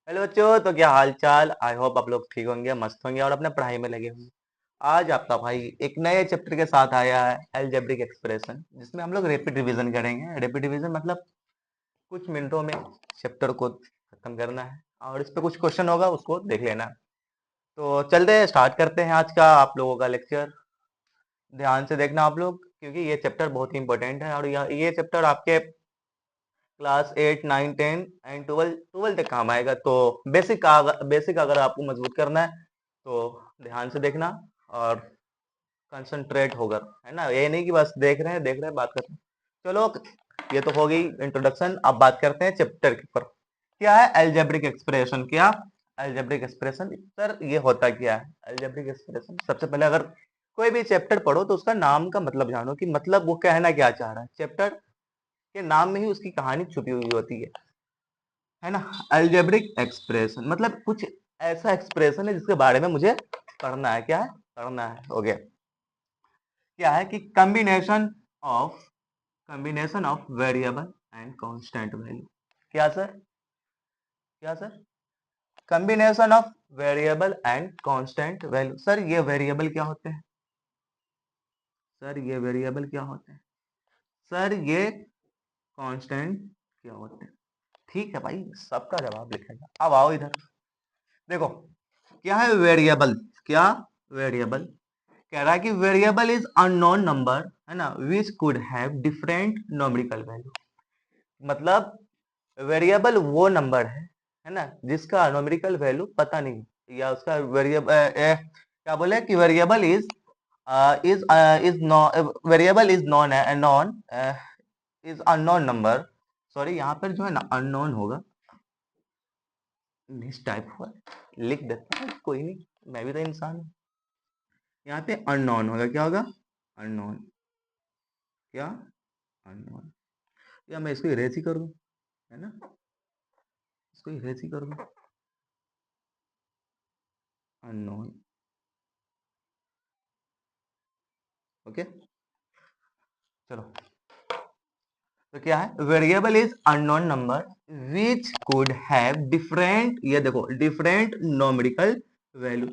Hello बच्चों, तो क्या हाल चाल। आई होप आप लोग ठीक होंगे, मस्त होंगे और अपने पढ़ाई में लगे होंगे। आज आपका भाई एक नए चैप्टर के साथ आया है, अलजेब्रिक एक्सप्रेशन, जिसमें हम लोग रैपिड रिवीजन करेंगे। रैपिड रिवीजन मतलब कुछ मिनटों में चैप्टर को खत्म करना है और इस पे कुछ क्वेश्चन होगा, उसको देख लेना है। तो चलते हैं, स्टार्ट करते हैं आज का आप लोगों का लेक्चर। ध्यान से देखना आप लोग, क्योंकि ये चैप्टर बहुत ही इंपॉर्टेंट है और ये चैप्टर आपके क्लास 8, 9, 10 एंड 12 तक काम आएगा। तो बेसिक अगर आपको मजबूत करना है तो ध्यान से देखना और कंसंट्रेट होकर, है ना। ये नहीं कि बस देख रहे हैं बात कर रहे हैं। चलो, ये तो हो गई इंट्रोडक्शन। अब बात करते हैं चैप्टर के ऊपर। क्या है अलजेब्रिक एक्सप्रेशन? क्या अलजेब्रिक एक्सप्रेशन सर, ये होता क्या है अलजेब्रिक एक्सप्रेशन? सबसे पहले अगर कोई भी चैप्टर पढ़ो तो उसका नाम का मतलब जानो, कि मतलब वो कहना क्या चाह रहा है। चैप्टर के नाम में ही उसकी कहानी छुपी हुई होती है ना। अलजेब्रिक एक्सप्रेशन मतलब कुछ ऐसा एक्सप्रेशन है जिसके बारे में मुझे पढ़ना है। क्या है? पढ़ना है। हो गया। क्या है कि combination of variable and constant value. क्या सर? क्या sir? Combination of variable and constant value. Sir ये वेरिएबल क्या होते हैं? सर ये वेरिएबल क्या होते हैं? सर ये कांस्टेंट क्या होते हैं? ठीक है भाई, सबका जवाब लिखेगा। अब आओ इधर, देखो क्या है वेरिएबल। क्या? वेरिएबल कह रहा है कि वेरिएबल इज अननोन नंबर, है ना, which could have different numerical value. मतलब वेरिएबल वो नंबर है ना, जिसका नोमेरिकल वैल्यू पता नहीं, या उसका वेरिएबल क्या बोले कि variable is non non is unknown number. Sorry, यहाँ पर जो है ना अननोन होगा, मिस टाइप हुआ, लिख देता हूँ, कोई नहीं, मैं भी तो इंसान हूँ। यहाँ पे अननोन होगा। क्या होगा? अननोन। क्या? अननोन। या मैं इसको इरेज ही कर दूं, है ना, इसको इरेज ही कर दूं। अननोन। ओके, चलो। तो क्या है? Variable is unknown number which could have different, ये देखो, डिफरेंट नोमेरिकल वैल्यू।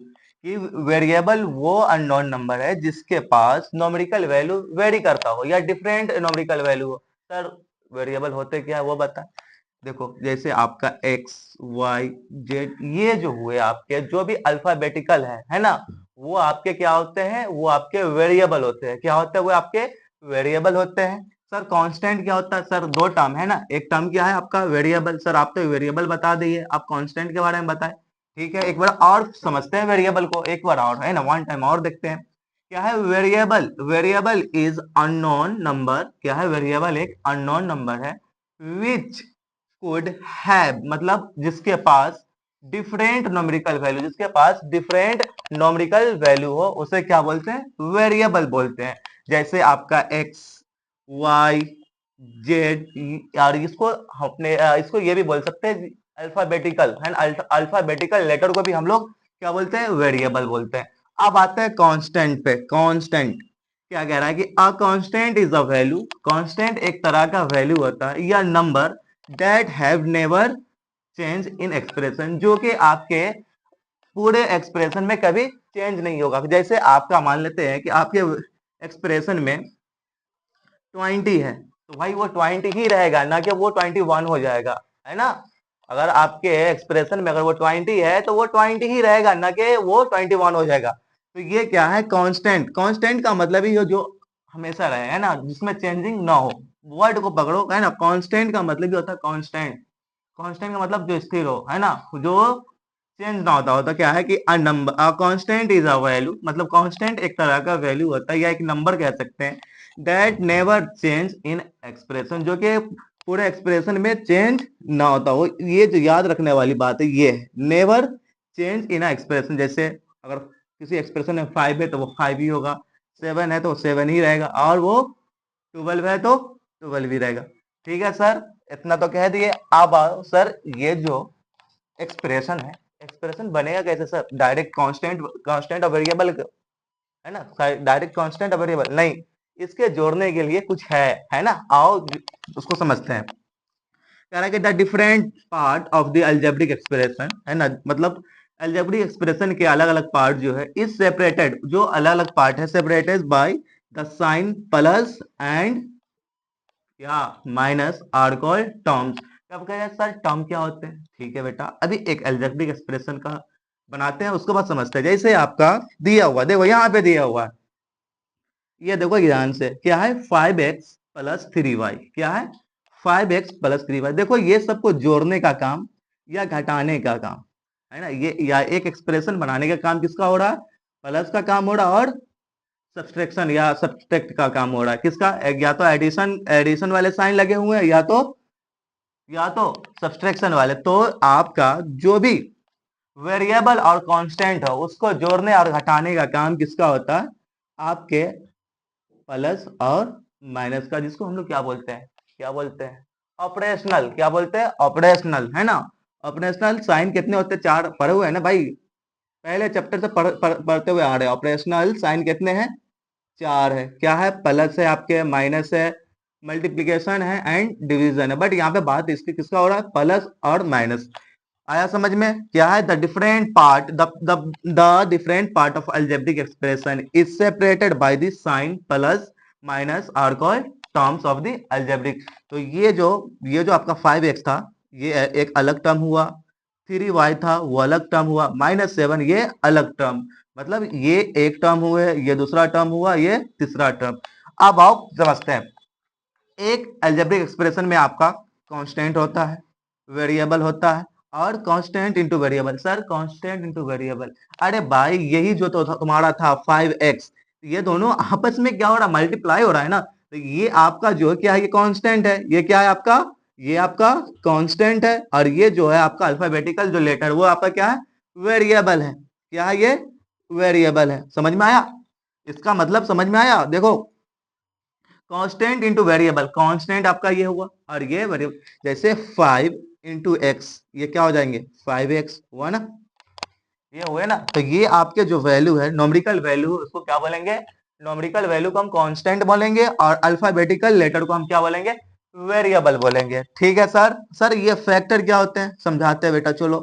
कि वेरिएबल वो अननोन नंबर है जिसके पास नोमेरिकल वैल्यू वेरी करता हो या डिफरेंट नोमेरिकल वैल्यू हो। सर वेरिएबल होते क्या है वो बता। देखो, जैसे आपका एक्स, वाई, जेड, ये जो हुए आपके जो भी अल्फाबेटिकल है ना, वो आपके क्या होते हैं? वो आपके वेरिएबल होते हैं। क्या होते हैं? वो आपके वेरिएबल होते हैं। सर कांस्टेंट क्या होता है? सर दो टर्म है ना, एक टर्म क्या है आपका? वेरिएबल। सर आप तो वेरिएबल बता दिए, आप कांस्टेंट के बारे में बताएं। ठीक है, एक बार और समझते हैं वेरिएबल को, एक बार और, है ना, वन टाइम और देखते हैं। क्या है variable? Variable is unknown number. क्या है? वेरिएबल एक अननोन नंबर है विच कुड हैव, मतलब जिसके पास डिफरेंट नोमेरिकल वैल्यू, जिसके पास डिफरेंट नोमेरिकल वैल्यू हो, उसे क्या बोलते हैं? वेरिएबल बोलते हैं। जैसे आपका एक्स, वाई, जेड, और इसको अपने इसको ये भी बोल सकते हैं अल्फाबेटिकल, है ना, अल्फाबेटिकल लेटर को भी हम लोग क्या बोलते हैं? वेरिएबल बोलते हैं। अब आते हैं कांस्टेंट पे। कांस्टेंट क्या कह रहा है कि a constant is a value. Constant एक तरह का वैल्यू होता है या number that have never change in expression, जो कि आपके पूरे एक्सप्रेशन में कभी चेंज नहीं होगा। जैसे आपका मान लेते हैं कि आपके एक्सप्रेशन में 20 है, तो भाई वो 20 ही रहेगा, ना कि वो 21 हो जाएगा, है ना। अगर आपके एक्सप्रेशन में अगर वो 20 है तो वो 20 ही रहेगा, ना कि वो 21 हो जाएगा। तो ये क्या है? कांस्टेंट। कांस्टेंट का मतलब ही जो हमेशा रहे, है ना, जिसमें चेंजिंग ना हो। वर्ड को पकड़ो, है ना, कांस्टेंट का मतलब ही होता है कांस्टेंट। कांस्टेंट का मतलब जो स्थिर हो, है ना, जो चेंज ना होता होता। क्या है कि a number, a constant is a value, मतलब कांस्टेंट एक तरह का वैल्यू होता है या एक नंबर कह सकते हैं, that never change in expression, जो कि पूरे एक्सप्रेशन में चेंज ना होता हो। ये जो याद रखने वाली बात है ये है, नेवर चेंज इन एक्सप्रेशन। जैसे अगर किसी एक्सप्रेशन में 5 है तो वो 5 ही होगा, 7 है तो 7 ही रहेगा, और वो 12 है तो 12 ही रहेगा। ठीक है सर, इतना तो कह दिए। अब आओ सर, ये जो एक्सप्रेशन है, एक्सप्रेशन बनेगा कैसे सर? डायरेक्ट कांस्टेंट, कांस्टेंट और वेरिएबल, है ना, डायरेक्ट कांस्टेंट और वेरिएबल नहीं, इसके जोड़ने के लिए कुछ है ना। आओ उसको समझते हैं। कह रहा है कि the different part of the algebraic expression, है ना, मतलब अलजेब्रिक एक्सप्रेशन के अलग अलग पार्ट जो है इज सेपरेटेड, जो अलग अलग पार्ट है separated by the sign plus and क्या माइनस आर कॉल्ड टर्म्स। कब कहेगा सर टर्म क्या होते हैं, ठीक है बेटा, अभी एक अलजेब्रिक एक्सप्रेशन का बनाते हैं उसके बाद समझते हैं। जैसे आपका दिया हुआ, देखो यहाँ पे दिया हुआ है, ये देखो ध्यान से, क्या है 5x प्लस 3y, क्या है 5x प्लस 3y। देखो ये सबको जोड़ने का काम या घटाने का काम, है ना, ये या एक एक्सप्रेशन बनाने का काम किसका हो रहा है, प्लस का काम हो रहा है, और सब्सट्रैक्शन या सब्सट्रैक्ट का काम हो रहा है किसका, या तो एडिशन एडिशन वाले साइन लगे हुए हैं या तो सब्सट्रैक्शन वाले। तो आपका जो भी वेरिएबल और कांस्टेंट है उसको जोड़ने और घटाने का काम किसका होता है, आपके प्लस और माइनस का, जिसको हम लोग क्या बोलते हैं, क्या बोलते हैं, ऑपरेशनल, क्या बोलते हैं, ऑपरेशनल, है ना। ऑपरेशनल साइन कितने होते हैं, चार पढ़े हुए हैं ना भाई, पहले चैप्टर से पढ़ते हुए आ रहे हैं। ऑपरेशनल साइन कितने हैं, चार है, क्या है, प्लस है, आपके माइनस है, मल्टीप्लीकेशन है एंड डिवीजन है। बट यहाँ पे बात इसकी किसका हो रहा है, प्लस और माइनस। आया समझ में, क्या है, the different part the different part of algebraic expression is separated by the sign plus minus are called terms of the algebraic. तो ये जो आपका 5x था ये एक अलग टर्म हुआ, 3y था वो अलग टर्म हुआ, -7 ये अलग टर्म, मतलब ये एक टर्म हुए, ये दूसरा टर्म हुआ, ये तीसरा टर्म। अब आओ समझते हैं, एक अलजेब्रिक एक्सप्रेशन में आपका कांस्टेंट होता है, वेरिएबल होता है, और constant into variable. Sir constant into variable, अरे भाई यही जो तो तुम्हारा था 5x, ये दोनों आपस में क्या हो रहा है, मल्टीप्लाई हो रहा है ना। तो ये आपका जो क्या है, ये कांस्टेंट है, ये क्या है आपका, ये आपका कांस्टेंट है, और ये जो है आपका अल्फाबेटिकल जो लेटर वो आपका क्या है, वेरिएबल है, क्या है ये, वेरिएबल है। समझ में आया, इसका मतलब समझ में आया, देखो कांस्टेंट इंटू वेरिएबल, कांस्टेंट आपका ये हुआ और ये वेरिएबल, जैसे 5 इंटू एक्स, ये क्या हो जाएंगे 5x हुआ ना, ये हुए ना। तो ये आपके जो वैल्यू है, नोमरिकल वैल्यू, उसको क्या बोलेंगे, नोमरिकल वैल्यू को हम कांस्टेंट बोलेंगे, और अल्फाबेटिकल लेटर को हम क्या बोलेंगे, वेरिएबल बोलेंगे। ठीक है सर, सर ये फैक्टर क्या होते हैं समझाते हैं बेटा, चलो।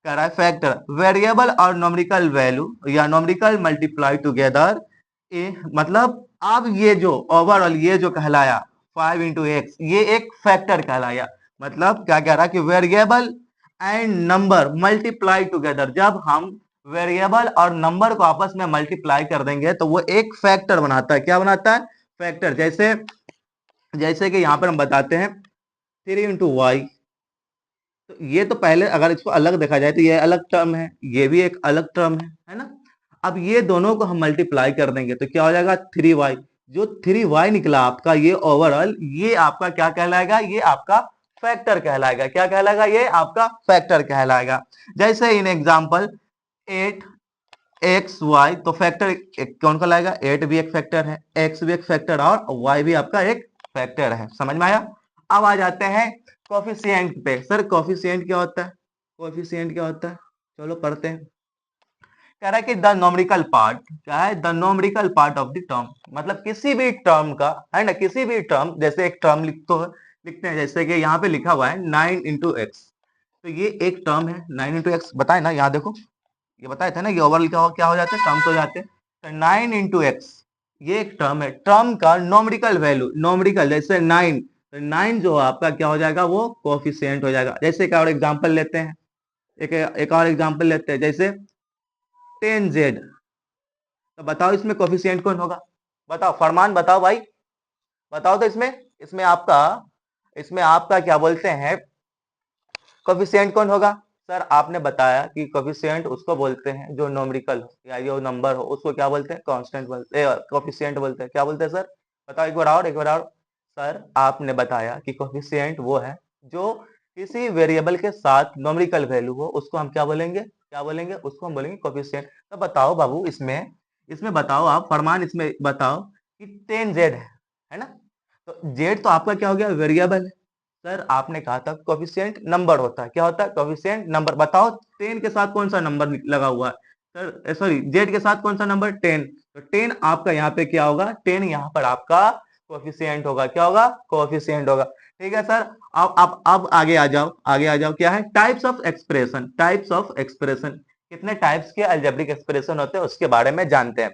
कह रहा है फैक्टर, वेरिएबल और नोमरिकल वैल्यू या नोमरिकल मल्टीप्लाई टुगेदर, मतलब अब ये जो ओवरऑल ये जो कहलाया 5 इंटू एक्स, ये एक फैक्टर कहलाया। मतलब क्या कह रहा है कि variable and number multiply together, जब हम वेरिएबल और नंबर को आपस में मल्टीप्लाई कर देंगे तो वो एक फैक्टर बनाता है, क्या बनाता है, फैक्टर। जैसे जैसे कि यहां पर हम बताते हैं 3 इंटू वाई, तो ये तो पहले अगर इसको अलग देखा जाए तो ये अलग टर्म है, ये भी एक अलग टर्म है ना। अब ये दोनों को हम मल्टीप्लाई कर देंगे तो क्या हो जाएगा 3y, जो 3y निकला आपका ये ओवरऑल, ये आपका क्या कहलाएगा, ये आपका फैक्टर कहलाएगा, क्या कहलाएगा, ये आपका फैक्टर कहलाएगा। जैसे इन एग्जांपल 8xy, तो फैक्टर कौन कहलाएगा, 8 भी एक फैक्टर है, x भी एक फैक्टर, और y भी आपका एक फैक्टर है। समझ में आया। अब आ जाते हैं कोफिशिएंट पे। सर कोफिशिएंट क्या होता है, कोफिशिएंट क्या होता है, चलो पढ़ते हैं। कह रहा है कि द नोमरिकल पार्ट, क्या है, the numerical part of the term, मतलब किसी भी टर्म का, है ना, किसी भी टर्म, जैसे एक टर्म लिखते हैं, जैसे कि यहाँ पे लिखा हुआ है 9 इंटू एक्स, तो ये एक टर्म है 9 इंटू एक्स, बताए ना, यहाँ देखो ये बताए थे ना, ये ओवरऑल क्या हो जाते हैं, टर्म्स हो जाते हैं। तो 9 इंटू एक्स ये एक टर्म है, टर्म का नोमरिकल वैल्यू, नोमरिकल जैसे 9, तो 9 जो आपका क्या हो जाएगा, वो कोफिशिएंट हो जाएगा। जैसे एक और एग्जांपल लेते हैं, एक और एग्जांपल लेते हैं, जैसे 10z, तो बताओ इसमें कोफिशिएंट कौन होगा, बताओ फरमान, बताओ भाई, बताओ तो इसमें इसमें आपका क्या बोलते हैं, कोफिशिएंट कौन होगा। सर आपने बताया कि कोफिशिएंट उसको बोलते हैं जो नोमरिकल हो या जो नंबर हो उसको क्या बोलते हैं, कांस्टेंट बोलते हैं, कोफिशिएंट बोलते हैं, क्या बोलते हैं सर, बताओ एक बार और, एक बार और। सर आपने बताया कि कोफिशिएंट वो है जो किसी वेरिएबल के साथ नोमरिकल वैल्यू हो, उसको हम क्या बोलेंगे, क्या बोलेंगे, उसको हम बोलेंगे कोफिशिएंट। तो बताओ बाबू, इसमें इसमें बताओ आप फरमान, इसमें बताओ कि 10z है ना, तो z तो आपका क्या हो गया, वेरिएबल है। सर आपने कहा था कोफिशिएंट नंबर होता है, क्या होता है, कोफिशिएंट नंबर। बताओ 10 के साथ कौन सा नंबर लगा हुआ है, सर सॉरी जेड के साथ कौन सा नंबर, 10, तो 10 आपका यहाँ पे क्या होगा, 10 यहाँ पर आपका कोफिशिएंट होगा, क्या होगा, कोफिशिएंट होगा। ठीक है सर। अब आगे आ जाओ, आगे आ जाओ। क्या है? Types of expression, types of expression. कितने टाइप्स के अलजेब्रिक एक्सप्रेशन होते हैं उसके बारे में जानते हैं।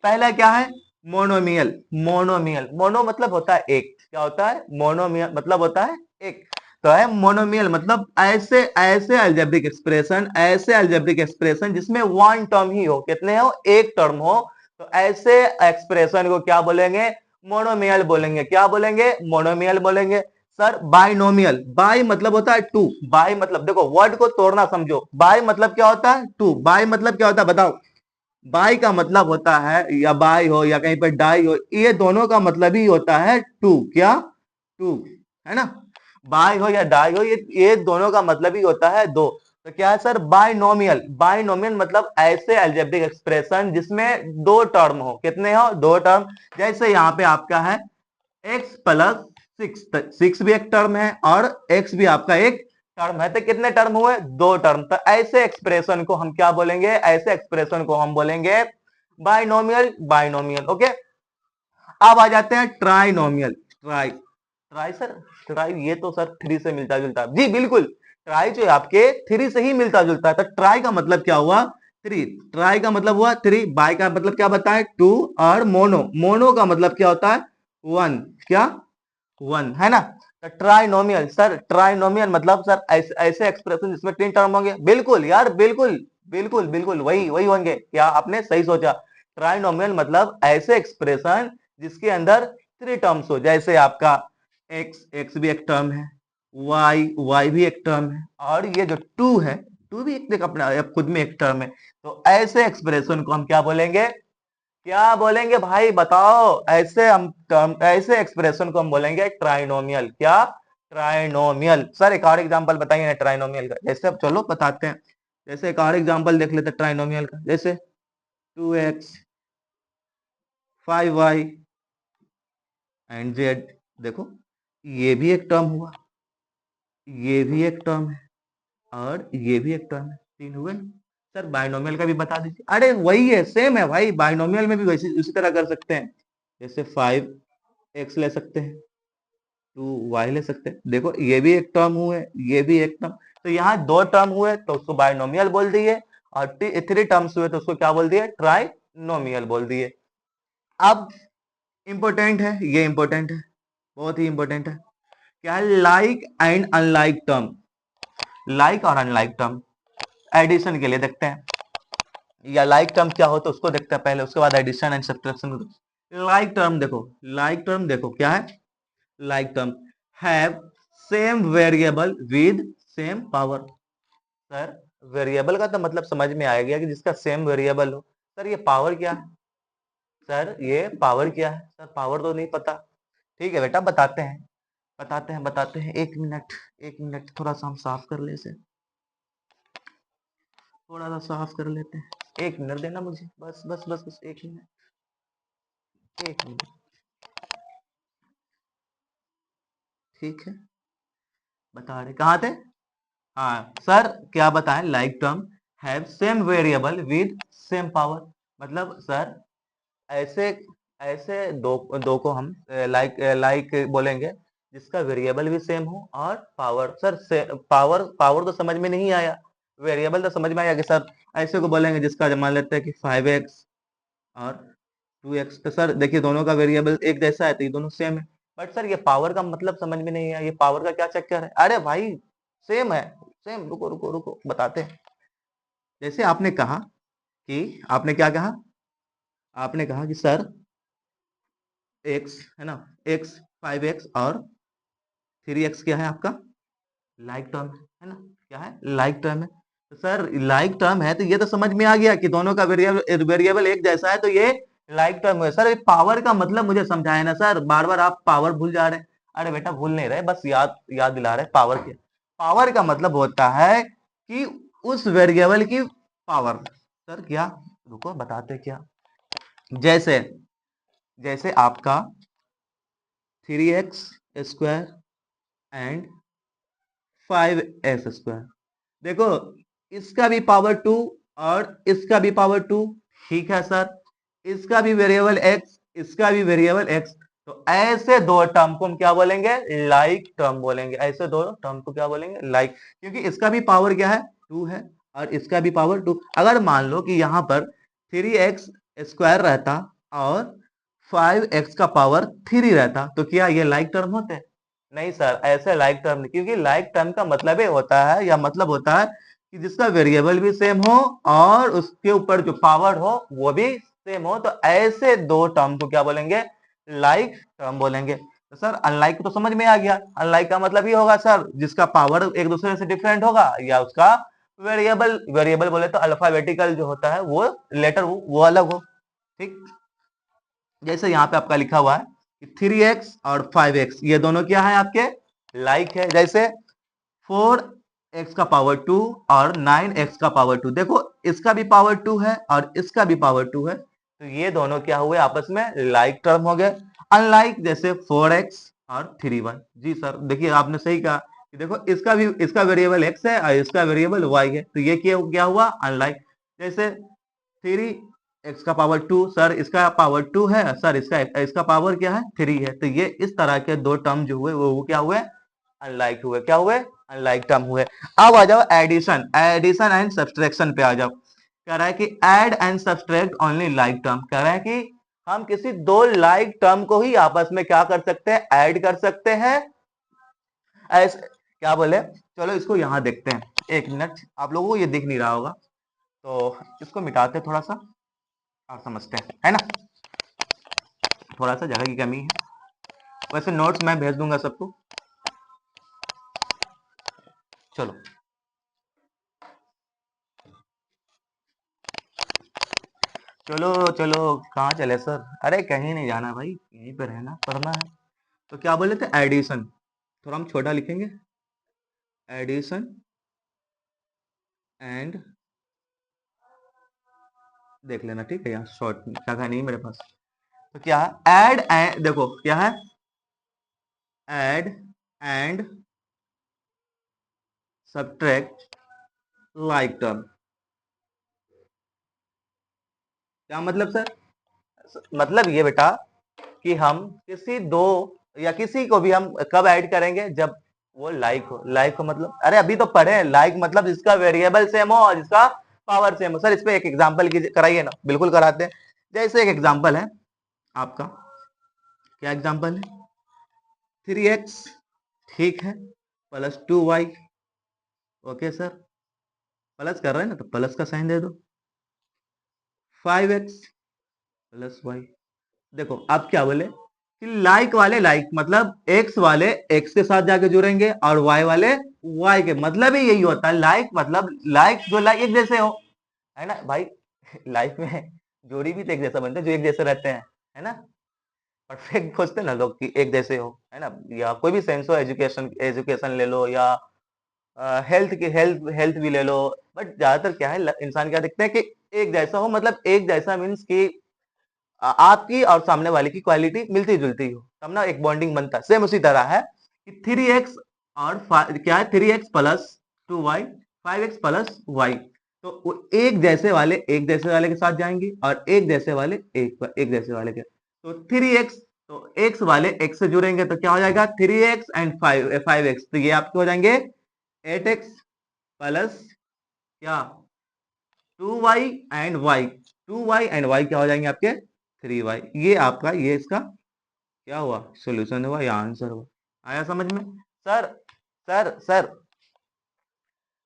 पहला क्या है? मोनोमियल। मोनोमियल, मोनो मतलब होता है एक, क्या होता है? मोनोमियल मतलब होता है एक। तो है मोनोमियल मतलब ऐसे ऐसे अलजेब्रिक एक्सप्रेशन, ऐसे अलजेब्रिक एक्सप्रेशन जिसमें वन टर्म ही हो, कितने हो? एक टर्म हो। तो ऐसे एक्सप्रेशन को क्या बोलेंगे? मोनोमियल बोलेंगे। क्या बोलेंगे? मोनोमियल बोलेंगे। सर बाइनोमियल, बाई मतलब होता है टू। बाई मतलब देखो वर्ड को तोड़ना समझो। बाई मतलब क्या होता है? टू। बाई मतलब क्या होता है बताओ? बाई का मतलब होता है, या बाई हो या कहीं पर डाई हो, ये दोनों का मतलब ही होता है टू। क्या? टू, है ना? बाई हो या डाई हो, ये दोनों का मतलब ही होता है दो। तो क्या है सर? बाइनोमियल। बाइनोमियल मतलब ऐसे अलजेब्रिक एक्सप्रेशन जिसमें दो टर्म हो। कितने हो? दो टर्म। जैसे यहाँ पे आपका है एक्स प्लस सिक्स, सिक्स भी एक टर्म है और एक्स भी आपका एक टर्म है। तो कितने टर्म हुए? दो टर्म। तो ऐसे एक्सप्रेशन को हम क्या बोलेंगे? ऐसे एक्सप्रेशन को हम बोलेंगे बाइनोमियल। Binomial, okay. अब आ जाते हैं trinomial. Try, try sir, try ये तो सर थ्री से मिलता जुलता है। जी बिल्कुल, ट्राई जो है आपके थ्री से ही मिलता जुलता है। तो ट्राई का मतलब क्या हुआ? थ्री। ट्राई का मतलब हुआ थ्री। बाई का मतलब क्या बताएं? टू। और मोनो, मोनो का मतलब क्या होता है? वन। क्या? वन, है ना? तो ट्राइनोमियल सर, ट्राइनोमियल मतलब सर ऐसे ऐसे एक्सप्रेशन जिसमें तीन टर्म होंगे। बिल्कुल यार, बिल्कुल बिल्कुल बिल्कुल, वही वही होंगे। क्या आपने सही सोचा? ट्राइनोमियल मतलब ऐसे एक्सप्रेशन जिसके अंदर थ्री टर्म्स हो। जैसे आपका एक्स, एक्स भी एक टर्म है, वाई, वाई भी एक टर्म है, और ये जो टू है, टू भी एक अपना खुद में एक टर्म है। तो ऐसे एक्सप्रेशन को हम क्या बोलेंगे? क्या बोलेंगे भाई बताओ? ऐसे हम टर्म, ऐसे एक्सप्रेशन को हम बोलेंगे ट्राइनोमियल। क्या? ट्राइनोमियल। सर एक और एग्जांपल बताइए ना ट्राइनोमियल का। जैसे अब चलो बताते हैं। जैसे एक और एग्जांपल देख लेते हैं ट्राइनोमियल का। जैसे 2x 5y एंड z। देखो ये भी एक टर्म हुआ, ये भी एक टर्म है, और ये भी एक टर्म है। तीन हुए ना? सर बाइनोमियल का भी बता दीजिए। अरे वही है, सेम है भाई। बाइनोमियल में भी वैसे उसी तरह कर सकते हैं। जैसे 5x ले सकते हैं, 2y ले सकते हैं। देखो ये भी एक टर्म हुए, ये भी एक टर्म। तो यहाँ दो टर्म हुए तो उसको बाइनोमियल बोल दिए, और थ्री टर्म्स हुए तो उसको क्या बोल दिए? ट्राइनोमियल बोल दिए। अब इंपॉर्टेंट है, ये इंपॉर्टेंट है, बहुत ही इंपॉर्टेंट है। क्या है? Like and unlike term. Like और अनलाइक टर्म एडिशन के लिए देखते हैं, या लाइक टर्म क्या होता है उसको देखते हैं पहले, उसके बाद addition and subtraction. Like term देखो, लाइक टर्म देखो क्या है? Like term have same variable with same power. Sir variable का तो मतलब समझ में आ गया कि जिसका सेम वेरिएबल हो। सर ये पावर क्या है? सर ये पावर क्या है? सर पावर तो नहीं पता। ठीक है बेटा, बताते हैं, बताते हैं, बताते हैं। एक मिनट, एक मिनट, थोड़ा सा हम साफ कर ले इसे, थोड़ा सा साफ कर लेते हैं। एक मिनट देना मुझे, बस बस बस बस, एक मिनट, एक मिनट। ठीक है, बता रहे कहाँ थे? हाँ सर, क्या बताएं? Like term have same variable with same power. मतलब सर ऐसे ऐसे दो दो को हम लाइक लाइक बोलेंगे जिसका वेरिएबल भी सेम हो और पावर। सर से पावर, पावर तो समझ में नहीं आया, वेरिएबल तो समझ में आया कि सर ऐसे को बोलेंगे जिसका मान लेते हैं कि 5x और 2x। तो सर देखिए दोनों का वेरिएबल एक जैसा है तो ये दोनों सेम है। बट सर ये पावर का मतलब समझ में नहीं आया, ये पावर का क्या चक्कर है? अरे भाई सेम है, सेम। रुको रुको रुको, बताते हैं। जैसे आपने कहा कि, आपने क्या कहा? आपने कहा कि सर x है ना, x 5x और 3x क्या है आपका? लाइक टर्म है ना? क्या है? लाइक टर्म है। तो सर लाइक टर्म है तो ये तो समझ में आ गया कि दोनों का वेरिएबल वेरिएबल एक जैसा है, तो ये लाइक टर्म है। सर पावर का मतलब मुझे समझाए ना सर, बार बार आप पावर भूल जा रहे हैं। अरे बेटा भूल नहीं रहे, बस याद याद दिला रहे। पावर क्या? पावर का मतलब होता है कि उस वेरिएबल की पावर। सर क्या? रुको बताते क्या। जैसे, जैसे आपका 3x² एंड 5s²। देखो इसका भी पावर टू और इसका भी पावर टू। ठीक है सर, इसका भी वेरिएबल x, इसका भी वेरिएबल x। तो ऐसे दो टर्म को हम क्या बोलेंगे, लाइक टर्म बोलेंगे। ऐसे दो टर्म को क्या बोलेंगे, लाइक, क्योंकि इसका भी पावर क्या है, 2 है, और इसका भी पावर 2। अगर मान लो कि यहाँ पर 3x स्क्वायर रहता और 5x का पावर 3 रहता, तो क्या ये लाइक टर्म होते? नहीं सर, ऐसे लाइक टर्म नहीं, क्योंकि लाइक टर्म का मतलब ये होता है, या मतलब होता है कि जिसका वेरिएबल भी सेम हो और उसके ऊपर जो पावर हो वो भी सेम हो। तो ऐसे दो टर्म को क्या बोलेंगे, लाइक टर्म बोलेंगे। तो सर अनलाइक तो समझ में आ गया। अनलाइक का मतलब ये होगा सर जिसका पावर एक दूसरे से डिफरेंट होगा, या उसका वेरिएबल, वेरिएबल बोले तो अल्फाबेटिकल जो होता है वो लेटर वो अलग हो। ठीक, जैसे यहाँ पे आपका लिखा हुआ है कि 3x और 5x ये दोनों क्या है आपके, लाइक है। जैसे 4x का पावर 2 और 9x का पावर 2, देखो इसका भी पावर 2 है और इसका भी पावर 2 है, तो ये दोनों क्या हुए आपस में, लाइक टर्म हो गए। अनलाइक जैसे 4x और 3y। जी सर, देखिए आपने सही कहा कि देखो इसका भी, इसका वेरिएबल x है और इसका वेरिएबल y है, तो ये क्या हुआ, अनलाइक। जैसे 3x का पावर 2, सर इसका पावर 2 है, सर इसका पावर क्या है, 3 है, तो ये इस तरह के दो टर्म जो हुए वो क्या हुए, अनलाइक हुए। क्या हुए, अनलाइक टर्म हुए। अब आ जाओ एडिशन, एडिशन एंड सब्सट्रैक्शन पे आ जाओ। कह रहा है कि add and subtract only like term, कह रहा है कि हम किसी दो लाइक टर्म को ही आपस में क्या कर सकते हैं, ऐड कर सकते हैं। ऐसे क्या बोले, चलो इसको यहां देखते हैं, एक मिनट, आप लोगों को ये दिख नहीं रहा होगा, तो इसको मिटाते थोड़ा सा और समझते हैं, है ना। थोड़ा सा जगह की कमी है, वैसे नोट्स मैं भेज दूंगा सबको। चलो चलो चलो, कहाँ चले सर, अरे कहीं नहीं जाना भाई, यहीं पे रहना, पढ़ना है। तो क्या बोले थे, एडिशन, थोड़ा हम छोटा लिखेंगे, एडिशन एंड, देख लेना ठीक है, यहाँ शॉर्ट जगह नहीं मेरे पास। तो क्या है, एड, देखो क्या है, add and subtract like term. क्या मतलब सर, मतलब ये बेटा कि हम किसी दो या किसी को भी हम कब ऐड करेंगे, जब वो लाइक हो। लाइक हो मतलब, अरे अभी तो पढ़े, लाइक मतलब जिसका वेरिएबल सेम हो और जिसका पावर सेम हो। सर इस पे एक एग्जांपल कराइए ना, बिल्कुल कराते हैं। जैसे एक एग्जांपल है आपका, क्या एग्जांपल है, 3x, ठीक है, plus 2y, okay sir, plus कर रहे हैं ना तो प्लस का साइन दे दो, 5x प्लस वाई। देखो आप क्या बोले कि लाइक वाले लाइक मतलब एक्स वाले एक्स के साथ जाके जुड़ेंगे और वाई वाले वाई के, मतलब ही यही होता है लाइक, मतलब लाइक जो लाइक एक जैसे हो, है ना भाई। लाइफ में जोड़ी भी तो एक जैसा बनते हैं जो एक जैसे रहते हैं, है ना। परफेक्ट खोजते हैं ना लोग कि एक जैसे हो, है ना। या कोई भी सेंस हो, एजुकेशन एजुकेशन ले लो, या हेल्थ की हेल्थ हेल्थ भी ले लो। बट ज्यादातर क्या है, इंसान क्या देखते हैं कि एक जैसा हो, मतलब एक जैसा मीन्स कि आपकी और सामने वाले की क्वालिटी मिलती जुलती हो, तब ना एक बॉन्डिंग बनता है। सेम उसी तरह है कि 3x और क्या है, 3x plus 2y, 5x plus Y, तो वो एक जैसे वाले के साथ जाएंगे और एक जैसे वाले एक जैसे वाले के, तो 3x, तो x वाले x से जुड़ेंगे तो क्या हो जाएगा, 3x एंड 5x, तो ये आपके हो जाएंगे 8x प्लस क्या, 2y and y, 2y and y क्या हो जाएंगे आपके, 3y। ये आपका, ये इसका क्या हुआ, सॉल्यूशन हुआ या आंसर हुआ। आया समझ में। सर सर सर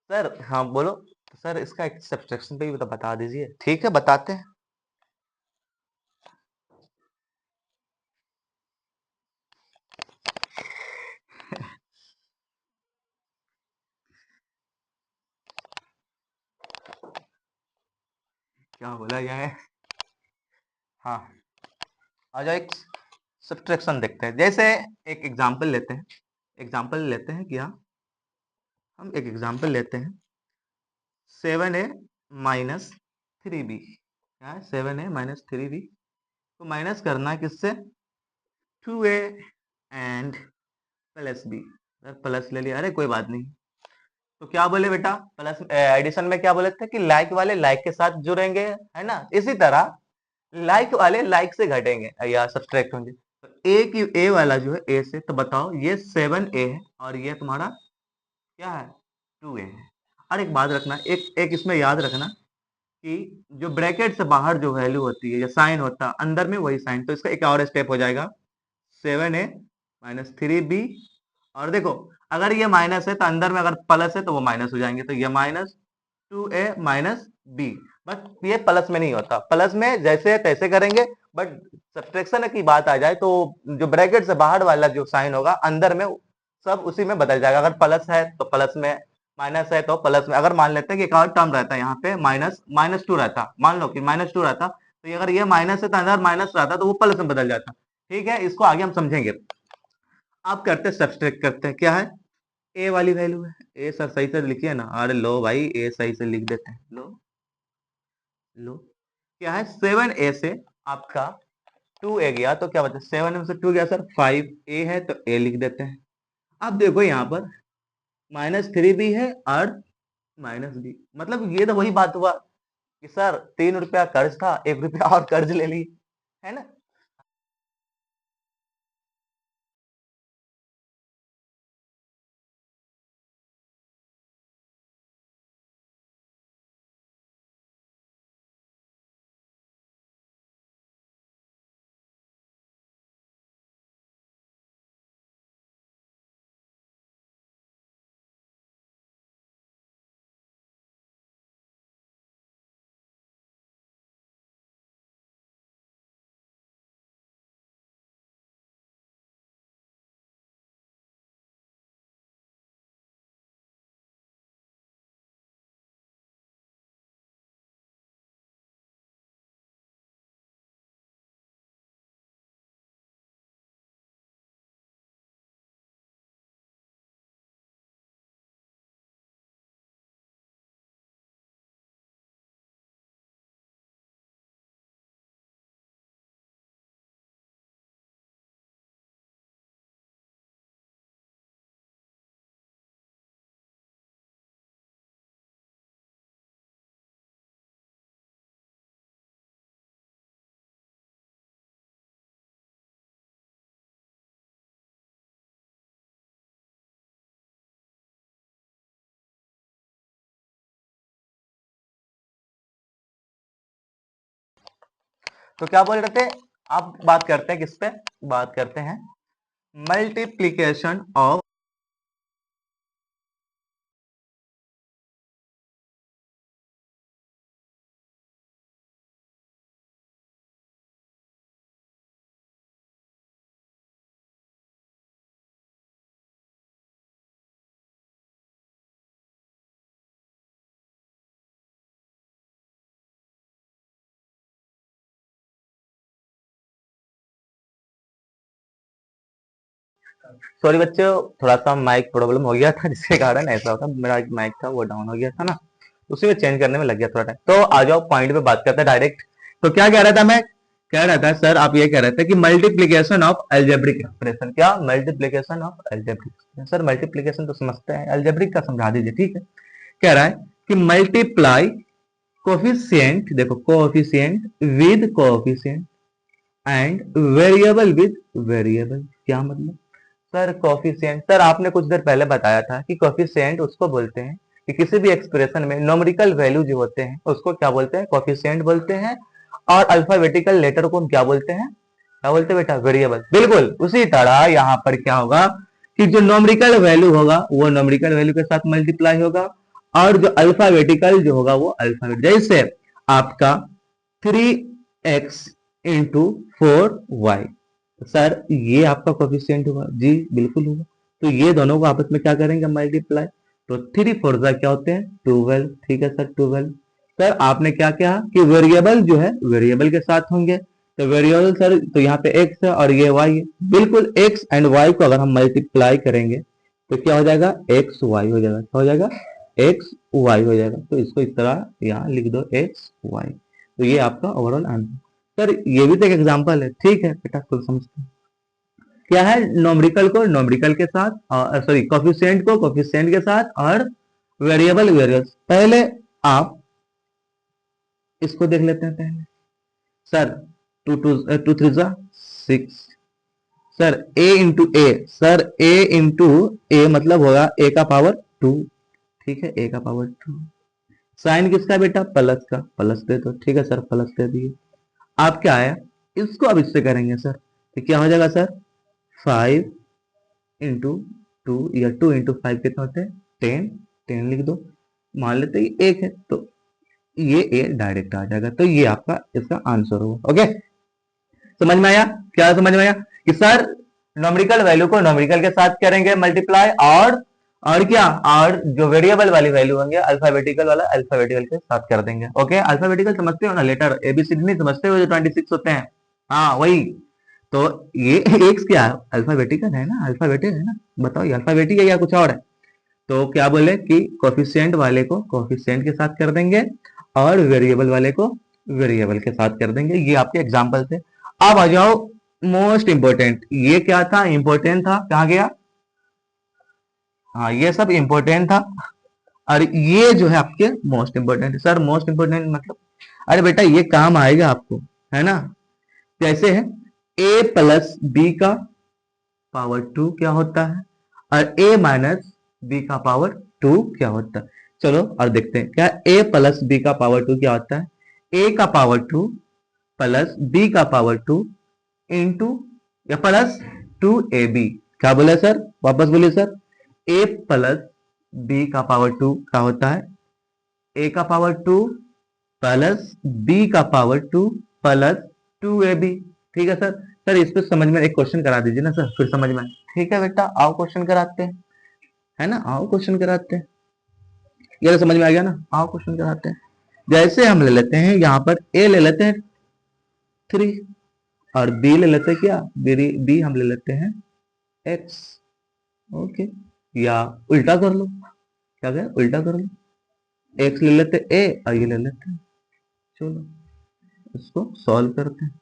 सर, हाँ बोलो। सर इसका एक सब्सट्रैक्शन पे भी तो बता दीजिए। ठीक है बताते हैं। क्या बोला जाए, हाँ आ जाओ, एक सब्सट्रैक्शन देखते हैं। जैसे एक एग्जांपल लेते हैं, एग्जांपल लेते हैं क्या, हम एक एग्जांपल लेते हैं, 7a माइनस 3b, क्या है, 7a माइनस 3b को माइनस करना है किससे, 2a and plus B. Plus ले लिया, अरे कोई बात नहीं। तो क्या बोले बेटा, प्लस एडिशन में क्या बोले थे कि लाइक वाले लाइक के साथ जुड़ेंगे, है ना। इसी तरह लाइक वाले लाइक से घटेंगे या सब्सट्रैक्ट होंगे। ए की ए वाला जो है ए से, तो बताओ ये 7a है और ये तुम्हारा क्या है 2a है। और एक बात रखना, एक एक इसमें याद रखना कि जो ब्रैकेट से बाहर जो वैल्यू होती है या साइन होता है अंदर में वही साइन, तो इसका एक और स्टेप हो जाएगा 7a माइनस 3b। और देखो अगर ये माइनस है तो अंदर में अगर प्लस है तो वो माइनस हो जाएंगे, तो ये minus 2a minus b। But ये प्लस में नहीं होता, प्लस में जैसे है तैसे करेंगे, बट सब्ट्रैक्शन की बात आ जाए तो जो ब्रैकेट से बाहर वाला जो साइन होगा अंदर में सब उसी में बदल जाएगा। अगर प्लस है तो प्लस में, माइनस है तो प्लस में। अगर मान लेते हैं कि एक और टर्म रहता है यहाँ पे माइनस माइनस 2 रहता, मान लो कि माइनस 2 रहता, तो ये अगर ये माइनस है तो अंदर माइनस रहता तो वो प्लस में बदल जाता। ठीक है, इसको आगे हम समझेंगे। आप करते सब्सट्रैक्ट करते हैं, क्या है ए वाली वैल्यू है, ए सर सही से लिखिए ना, अरे लो भाई ए सही से लिख देते हैं, लो लो क्या है 7a से आपका 2a गया, तो क्या बचा 7 में से 2 गया सर 5a है, तो a लिख देते हैं। अब देखो यहाँ पर माइनस 3b है और माइनस b, मतलब ये तो वही बात हुआ कि सर 3 रुपया कर्ज था, 1 रुपया और कर्ज ले लिए, है ना। तो क्या बोल रहे थे, आप बात करते हैं किस पे, बात करते हैं मल्टीप्लीकेशन ऑफ। सॉरी बच्चों, थोड़ा सा माइक प्रॉब्लम हो गया था जिसके कारण ऐसा होता, मेरा माइक था वो डाउन हो गया था ना, उसी में चेंज करने में लग गया थोड़ा टाइम। तो आ जाओ पॉइंट पे बात करते हैं डायरेक्ट। तो क्या कह रहा था मैं, कह रहा था सर आप ये कह रहे थे कि मल्टीप्लीकेशन ऑफ एल्जेब्रिक एक्सप्रेशन, क्या multiplication of algebraic, sir multiplication तो समझते हैं, एल्जेब्रिक का समझा दीजिए। ठीक है, कह रहा है कि मल्टीप्लाई कोफिशिएंट, देखो coefficient with coefficient and variable with variable, क्या मतलब सर कोफिशिएंट, सर आपने कुछ देर पहले बताया था कि कोफिशिएंट उसको बोलते हैं कि किसी भी एक्सप्रेशन में न्यूमेरिकल वैल्यू जो होते हैं उसको क्या बोलते हैं, कोफिशिएंट बोलते हैं। और अल्फाबेटिकल लेटर को हम क्या बोलते हैं, क्या बोलते हैं बेटा, वेरिएबल। बिल्कुल उसी तरह यहाँ पर क्या होगा कि जो न्यूमेरिकल वैल्यू होगा वो न्यूमेरिकल वैल्यू के साथ मल्टीप्लाई होगा, और जो अल्फाबेटिकल जो होगा वो अल्फाबेट, जैसे आपका 3x इंटू 4y, सर ये आपका कोफिशिएंट होगा, जी बिल्कुल होगा। तो ये दोनों को आपस में क्या करेंगे, मल्टीप्लाई। तो 3 4 क्या होते हैं 12, ठीक है सर 12। सर आपने क्या कहा कि वेरिएबल जो है वेरिएबल के साथ होंगे, तो वेरिएबल सर तो यहाँ पे x है और ये y है, बिल्कुल x एंड y को अगर हम मल्टीप्लाई करेंगे तो क्या हो जाएगा x y हो जाएगा, क्या हो जाएगा x y हो जाएगा। तो इसको इस तरह यहाँ लिख दो x y, तो ये आपका ओवरऑल आंसर। सर ये भी तो एक एग्जांपल है, ठीक है बेटा खुद समझते हैं। क्या है, नोमरिकल को नोमरिकल के साथ, सॉरी कोफिशिएंट को कोफिशिएंट के साथ, और वेरिएबल वेरिएबल। पहले आप इसको देख लेते हैं पहले। Sir 2 2 2 3 6, sir a into a, sir a into a मतलब होगा a का पावर 2, ठीक है, a का पावर 2। साइन किसका बेटा, प्लस का, प्लस दे दो, ठीक है सर, प्लस दे दिए। आप क्या है, इसको अब इससे करेंगे सर, तो क्या हो जाएगा सर, 5 इंटू 2 या 2 इंटू 5 कितना होते हैं 10, 10 लिख दो। मान लेते हैं ये एक है तो ये ए डायरेक्ट आ जाएगा, तो ये आपका इसका आंसर होगा। ओके, समझ में आया, क्या समझ में आया कि सर नॉमेरिकल वैल्यू को नॉमेरिकल के साथ करेंगे मल्टीप्लाई, और क्या, और जो वेरिएबल वाली वैल्यू होंगे अल्फाबेटिकल वाला अल्फाबेटिकल के साथ कर देंगे। ओके, अल्फाबेटिकल समझते हो ना, लेटर एबीसीडी नहीं समझते हो जो 26 होते हैं, हाँ वही। तो ये एक्स क्या है, अल्फाबेटिकल है ना, अल्फाबेटिक है ना, बताओ ये अल्फाबेटिक है या कुछ और है। तो क्या बोले कि कोफिशिएंट वाले को कोफिशिएंट के साथ कर देंगे और वेरिएबल वाले को वेरिएबल के साथ कर देंगे। ये आपके एग्जांपल थे। अब आ जाओ मोस्ट इंपोर्टेंट, ये क्या था, इंपोर्टेंट था, कहाँ गया, हाँ ये सब इंपोर्टेंट था, और ये जो है आपके मोस्ट इंपोर्टेंट है। सर मोस्ट इंपोर्टेंट मतलब, अरे बेटा ये काम आएगा आपको, है ना। कैसे है, a प्लस बी का पावर 2 क्या होता है, और a माइनस बी का पावर 2 क्या होता है। चलो और देखते हैं क्या a प्लस बी का पावर 2 क्या होता है, a का पावर 2 प्लस b का पावर 2 इंटू या प्लस 2ab। क्या बोले सर, वापस बोलिए सर, a प्लस b का पावर 2 क्या होता है, a का पावर 2 प्लस b का पावर 2 प्लस 2ab। ठीक है सर, सर इस पे समझ में एक क्वेश्चन करा दीजिए ना सर, फिर समझ में। ठीक है बेटा, आओ क्वेश्चन कराते हैं, है ना, आओ क्वेश्चन कराते हैं। ये तो समझ में आ गया ना, आओ क्वेश्चन कराते हैं। जैसे हम ले लेते हैं यहाँ पर a ले लेते हैं 3, और b ले लेते हैं क्या, b हम ले लेते हैं x। ओके, या उल्टा कर लो, क्या कहें, उल्टा कर लो, x ले लेते a और ये ले लेते हैं। चलो इसको सॉल्व करते हैं।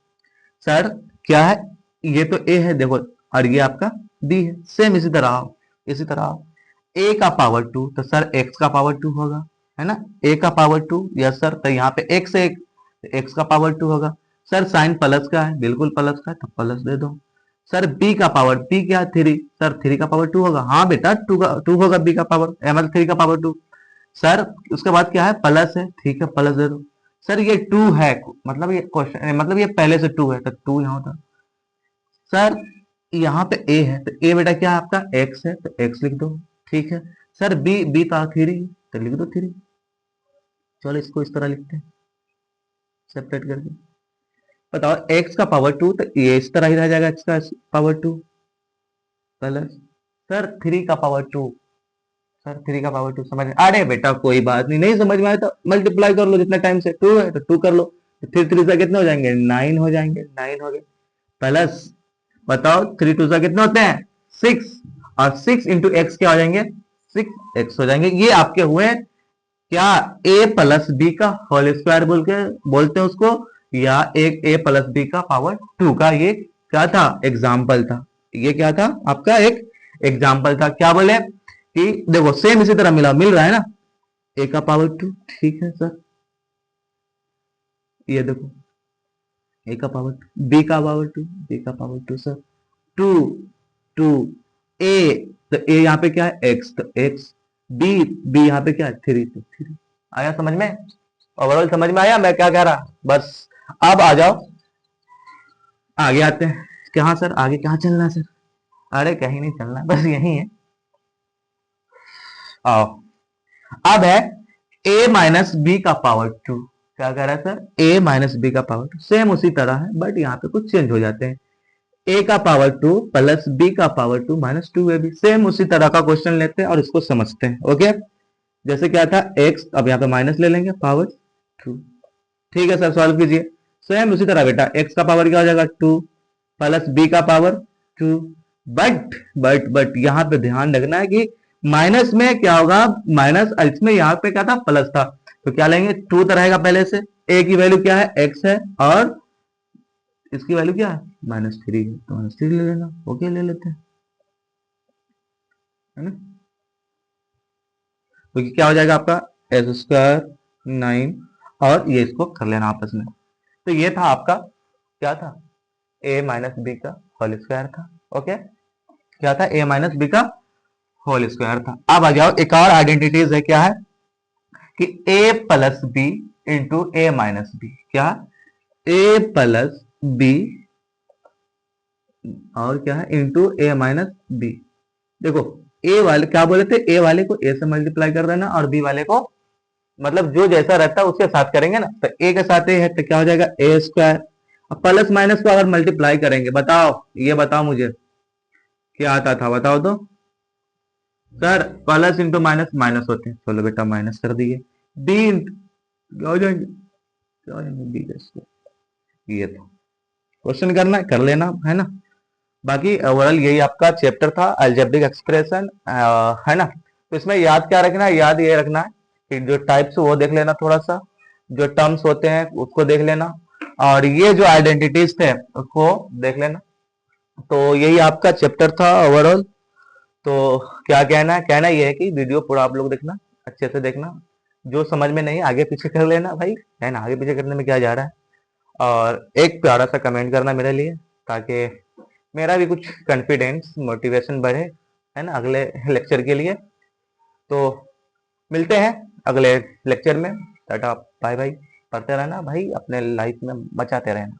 सर क्या है, ये तो a है देखो, और ये आपका b है, सेम इसी तरह आओ, इसी तरह आओ। a का पावर 2 तो सर x का पावर 2 होगा, है ना, a का पावर 2, यस सर, तो यहाँ पे x है, x का पावर 2 होगा। सर साइन प्लस का है, बिल्कुल प्लस का है, तो प्लस दे दो। सर b का पावर, b क्या है 3, सर 3 का पावर 2 होगा, हाँ बेटा 2 का 2 होगा b का पावर, मतलब 3 का पावर 2। सर उसके बाद क्या है, प्लस है, ठीक है प्लस दे दो। सर ये 2 है, मतलब ये क्वेश्चन, मतलब ये पहले से 2 है, तो 2 यहाँ होता। सर यहाँ पे a है, तो a बेटा क्या है आपका x है, तो x लिख दो, ठीक है। सर b था 3, तो लिख दो 3। चलो इसको इस तरह लिखते हैं सेपरेट करके। बताओ x का पावर 2, तो ये इस तरह ही रह जाएगा, x का पावर 2 प्लस सर 3 का पावर 2, सर 3 का पावर 2 समझ में, अरे बेटा कोई बात नहीं, नहीं समझ में आया तो मल्टीप्लाई कर लो, जितना टाइम से 2 है तो 2 कर लो, तो 3 से कितने हो जाएंगे 9 हो जाएंगे, 9 हो गए। प्लस बताओ 3 2 से कितने होते हैं 6, और 6 इंटू एक्स क्या हो जाएंगे 6x हो जाएंगे। ये आपके हुए क्या, a प्लस बी का होल स्क्वायर बोलते हैं उसको, या एक a प्लस बी का पावर 2 का, ये क्या था एग्जाम्पल था, ये क्या था आपका एक एग्जाम्पल था। क्या बोले कि देखो सेम इसी तरह मिल रहा है ना, a का पावर 2, ठीक है सर, ये देखो a का पावर 2, b का पावर 2, b का पावर 2 सर 2 2 a, तो a यहाँ पे क्या है x, तो x, b यहाँ पे क्या है 3, तो 3। आया समझ में, ओवरऑल समझ में आया मैं क्या कह रहा, बस। अब आ जाओ आगे आते हैं, कहाँ सर आगे कहाँ चलना है सर, अरे कहीं नहीं चलना, बस यही है। आओ, अब है a माइनस बी का पावर 2, क्या कह रहा है सर a माइनस बी का पावर 2, सेम उसी तरह है बट यहाँ पे कुछ चेंज हो जाते हैं। a का पावर 2 प्लस b का पावर 2 माइनस 2ab, सेम उसी तरह का क्वेश्चन लेते हैं और इसको समझते हैं। ओके, जैसे क्या था x, अब यहाँ पे माइनस ले लेंगे पावर 2, ठीक है सर सॉल्व कीजिए। सेम उसी तरह बेटा x का पावर क्या हो जाएगा 2 प्लस b का पावर 2, बट यहाँ पे ध्यान रखना है कि माइनस में क्या होगा, माइनस इसमें यहाँ पे क्या था प्लस था, तो क्या लेंगे 2 तो रहेगा पहले से, a की वैल्यू क्या है x है, और इसकी वैल्यू क्या है -3 है, तो -3 ले लेना। ओके ले लेते हैं, है ना, तो क्या हो जाएगा आपका एस स्क्वायर 9, और ये इसको कर लेना आपस में। तो ये था आपका क्या था a माइनस बी का होल स्क्वायर था। ओके, क्या था, a माइनस बी का होल स्क्वायर था। अब आ जाओ, एक और आइडेंटिटीज है, क्या है कि a plus b into a minus b, क्या, a प्लस बी और क्या है इंटू ए माइनस बी। देखो ए वाले क्या बोले थे, ए वाले को ए से मल्टीप्लाई कर देना और बी वाले को, मतलब जो जैसा रहता है उसके साथ करेंगे ना, तो ए के साथ ए है तो क्या हो जाएगा ए स्क्वायर। अब प्लस माइनस को अगर मल्टीप्लाई करेंगे, बताओ, ये बताओ मुझे क्या आता था, बताओ तो sir. Plus into minus minus होते हैं, चलो बेटा माइनस कर दिए। बी क्या हो जाएंगे, क्या हो जाएंगे बी का स्क्वायर। ये तो क्वेश्चन करना है कर लेना, है ना। बाकी ओवरऑल यही आपका चैप्टर था, अलजेब्रिक एक्सप्रेशन, है ना। तो इसमें याद क्या रखना है, याद ये रखना है कि जो टाइप्स वो देख लेना, थोड़ा सा जो टर्म्स होते हैं उसको देख लेना, और ये जो आइडेंटिटीज थे उसको देख लेना। तो यही आपका चैप्टर था ओवरऑल। तो क्या कहना है, कहना ये है कि वीडियो पूरा आप लोग देखना, अच्छे से देखना, जो समझ में नहीं आगे पीछे कर लेना भाई, है ना, आगे पीछे करने में क्या जा रहा है। और एक प्यारा सा कमेंट करना मेरे लिए, ताकि मेरा भी कुछ कॉन्फिडेंस मोटिवेशन बढ़े, है ना, अगले लेक्चर के लिए। तो मिलते हैं अगले लेक्चर में, टाटा बाय बाय। पढ़ते रहना भाई, अपने लाइफ में बचाते रहना।